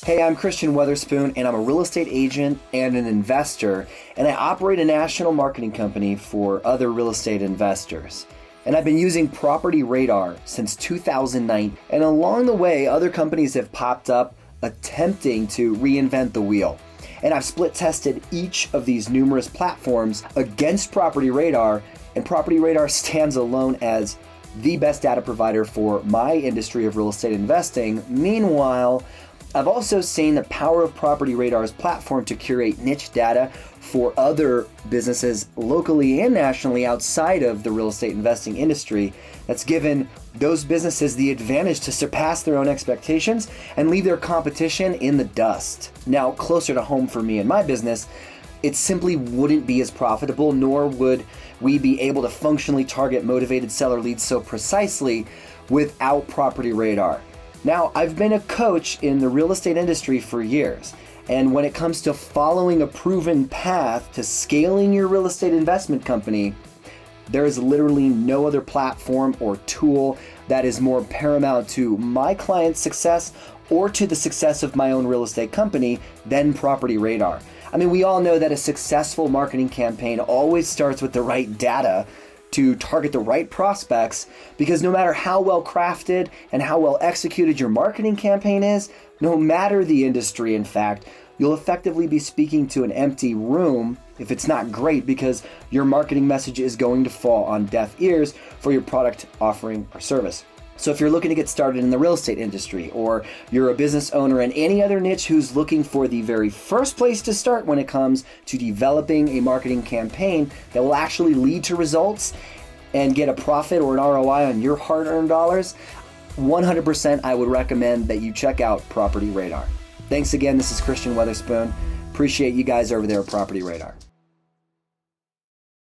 Hey, I'm Christian Weatherspoon, and I'm a real estate agent and an investor, and I operate a national marketing company for other real estate investors. And I've been using Property Radar since 2009, and along the way, other companies have popped up attempting to reinvent the wheel. And I've split tested each of these numerous platforms against Property Radar, and Property Radar stands alone as the best data provider for my industry of real estate investing. Meanwhile, I've also seen the power of Property Radar's platform to curate niche data for other businesses locally and nationally outside of the real estate investing industry that's given those businesses the advantage to surpass their own expectations and leave their competition in the dust. Now, closer to home for me and my business, it simply wouldn't be as profitable, nor would we be able to functionally target motivated seller leads so precisely without Property Radar. Now, I've been a coach in the real estate industry for years, and when it comes to following a proven path to scaling your real estate investment company, there is literally no other platform or tool that is more paramount to my client's success or to the success of my own real estate company than Property Radar. I mean, we all know that a successful marketing campaign always starts with the right data to target the right prospects, because no matter how well crafted and how well executed your marketing campaign is, no matter the industry, in fact, you'll effectively be speaking to an empty room if it's not great, because your marketing message is going to fall on deaf ears for your product offering or service. So if you're looking to get started in the real estate industry, or you're a business owner in any other niche who's looking for the very first place to start when it comes to developing a marketing campaign that will actually lead to results and get a profit or an ROI on your hard-earned dollars, 100% I would recommend that you check out Property Radar. Thanks again. This is Christian Weatherspoon. Appreciate you guys over there at Property Radar.